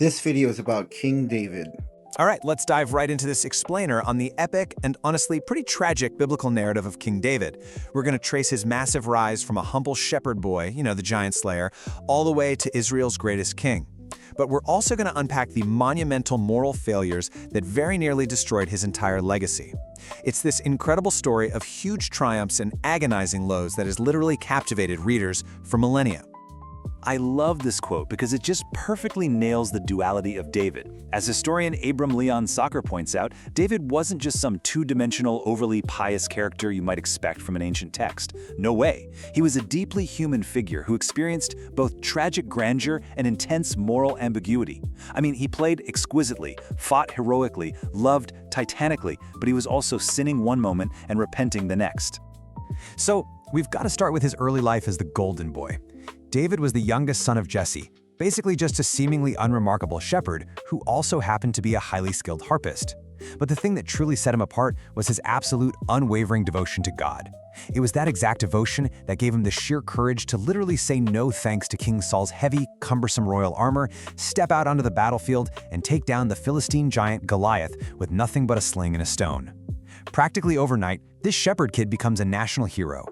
This video is about King David. All right, let's dive right into this explainer on the epic and honestly pretty tragic biblical narrative of King David. We're going to trace his massive rise from a humble shepherd boy, the giant slayer, all the way to Israel's greatest king. But we're also going to unpack the monumental moral failures that very nearly destroyed his entire legacy. It's this incredible story of huge triumphs and agonizing lows that has literally captivated readers for millennia. I love this quote because it just perfectly nails the duality of David. As historian Abram Leon Soccer points out, David wasn't just some two-dimensional, overly pious character you might expect from an ancient text. No way. He was a deeply human figure who experienced both tragic grandeur and intense moral ambiguity. I mean, he played exquisitely, fought heroically, loved titanically, but he was also sinning one moment and repenting the next. So, we've got to start with his early life as the golden boy. David was the youngest son of Jesse, basically just a seemingly unremarkable shepherd who also happened to be a highly skilled harpist. But the thing that truly set him apart was his absolute unwavering devotion to God. It was that exact devotion that gave him the sheer courage to literally say no thanks to King Saul's heavy, cumbersome royal armor, step out onto the battlefield, and take down the Philistine giant Goliath with nothing but a sling and a stone. Practically overnight, this shepherd kid becomes a national hero.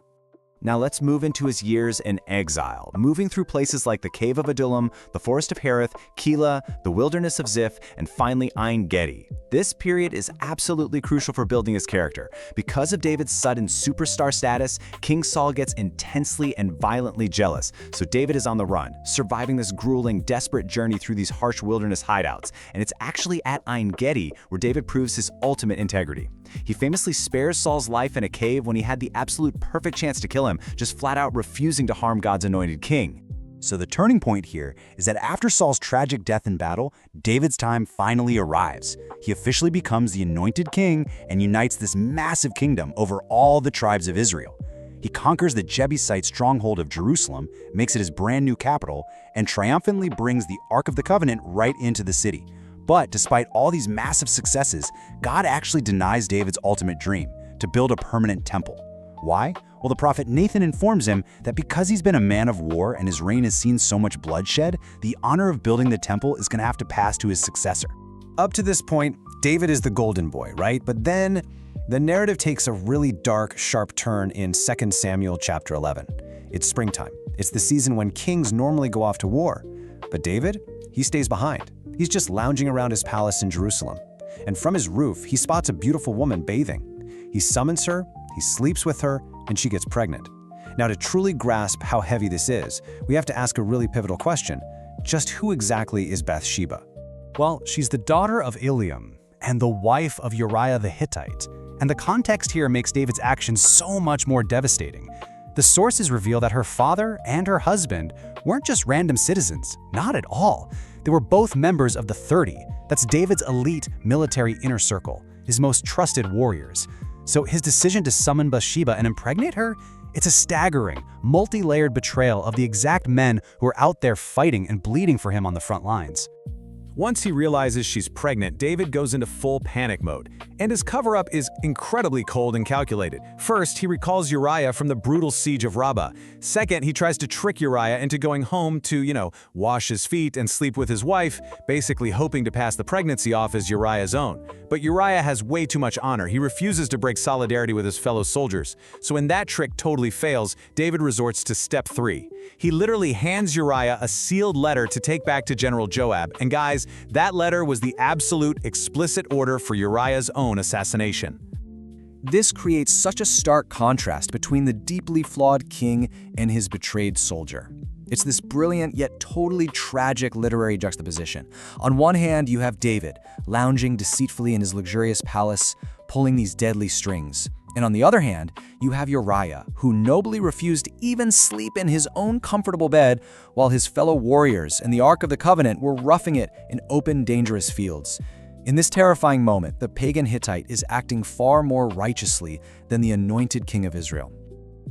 Now let's move into his years in exile, moving through places like the Cave of Adullam, the Forest of Hereth, Keilah, the Wilderness of Ziph, and finally Ein Gedi. This period is absolutely crucial for building his character. Because of David's sudden superstar status, King Saul gets intensely and violently jealous, so David is on the run, surviving this grueling, desperate journey through these harsh wilderness hideouts. And it's actually at Ein Gedi where David proves his ultimate integrity. He famously spares Saul's life in a cave when he had the absolute perfect chance to kill him, just flat out refusing to harm God's anointed king. So the turning point here is that after Saul's tragic death in battle, David's time finally arrives. He officially becomes the anointed king and unites this massive kingdom over all the tribes of Israel. He conquers the Jebusite stronghold of Jerusalem, makes it his brand new capital, and triumphantly brings the Ark of the Covenant right into the city. But despite all these massive successes, God actually denies David's ultimate dream, to build a permanent temple. Why? Well, the prophet Nathan informs him that because he's been a man of war and his reign has seen so much bloodshed, the honor of building the temple is going to have to pass to his successor. Up to this point, David is the golden boy, right? But then the narrative takes a really dark, sharp turn in 2 Samuel chapter 11. It's springtime. It's the season when kings normally go off to war. But David, he stays behind. He's just lounging around his palace in Jerusalem. And from his roof, he spots a beautiful woman bathing. He summons her, he sleeps with her, and she gets pregnant. Now, to truly grasp how heavy this is, we have to ask a really pivotal question. Just who exactly is Bathsheba? Well, she's the daughter of Eliam and the wife of Uriah the Hittite. And the context here makes David's actions so much more devastating. The sources reveal that her father and her husband weren't just random citizens, not at all. They were both members of the 30. That's David's elite military inner circle, his most trusted warriors. So his decision to summon Bathsheba and impregnate her? It's a staggering, multi-layered betrayal of the exact men who are out there fighting and bleeding for him on the front lines. Once he realizes she's pregnant, David goes into full panic mode, and his cover-up is incredibly cold and calculated. First, he recalls Uriah from the brutal siege of Rabbah. Second, he tries to trick Uriah into going home to, wash his feet and sleep with his wife, basically hoping to pass the pregnancy off as Uriah's own. But Uriah has way too much honor. He refuses to break solidarity with his fellow soldiers. So when that trick totally fails, David resorts to step 3. He literally hands Uriah a sealed letter to take back to General Joab. And guys, that letter was the absolute explicit order for Uriah's own assassination. This creates such a stark contrast between the deeply flawed king and his betrayed soldier. It's this brilliant yet totally tragic literary juxtaposition. On one hand, you have David, lounging deceitfully in his luxurious palace, pulling these deadly strings. And on the other hand, you have Uriah, who nobly refused to even sleep in his own comfortable bed while his fellow warriors and the Ark of the Covenant were roughing it in open, dangerous fields. In this terrifying moment, the pagan Hittite is acting far more righteously than the anointed king of Israel.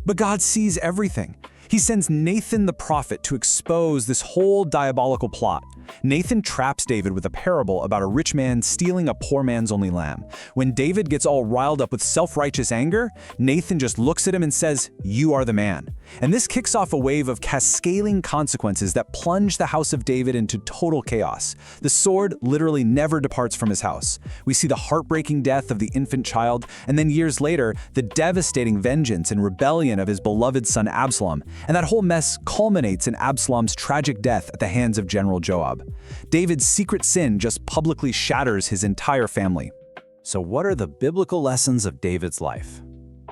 But God sees everything. He sends Nathan the prophet to expose this whole diabolical plot. Nathan traps David with a parable about a rich man stealing a poor man's only lamb. When David gets all riled up with self-righteous anger, Nathan just looks at him and says, "You are the man." And this kicks off a wave of cascading consequences that plunge the house of David into total chaos. The sword literally never departs from his house. We see the heartbreaking death of the infant child, and then years later, the devastating vengeance and rebellion of his beloved son Absalom. And that whole mess culminates in Absalom's tragic death at the hands of General Joab. David's secret sin just publicly shatters his entire family. So what are the biblical lessons of David's life?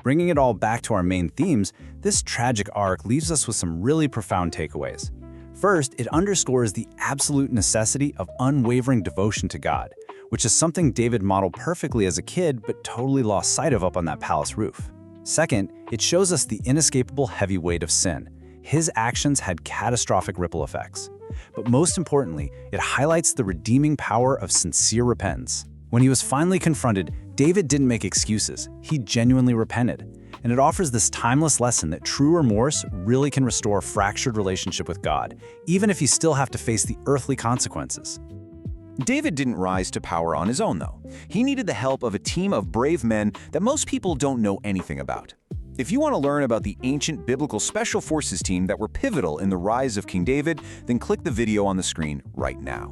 Bringing it all back to our main themes, this tragic arc leaves us with some really profound takeaways. First, it underscores the absolute necessity of unwavering devotion to God, which is something David modeled perfectly as a kid but totally lost sight of up on that palace roof. Second, it shows us the inescapable heavy weight of sin. His actions had catastrophic ripple effects. But most importantly, it highlights the redeeming power of sincere repentance. When he was finally confronted, David didn't make excuses. He genuinely repented. And it offers this timeless lesson that true remorse really can restore a fractured relationship with God, even if you still have to face the earthly consequences. David didn't rise to power on his own, though. He needed the help of a team of brave men that most people don't know anything about. If you want to learn about the ancient biblical special forces team that were pivotal in the rise of King David, then click the video on the screen right now.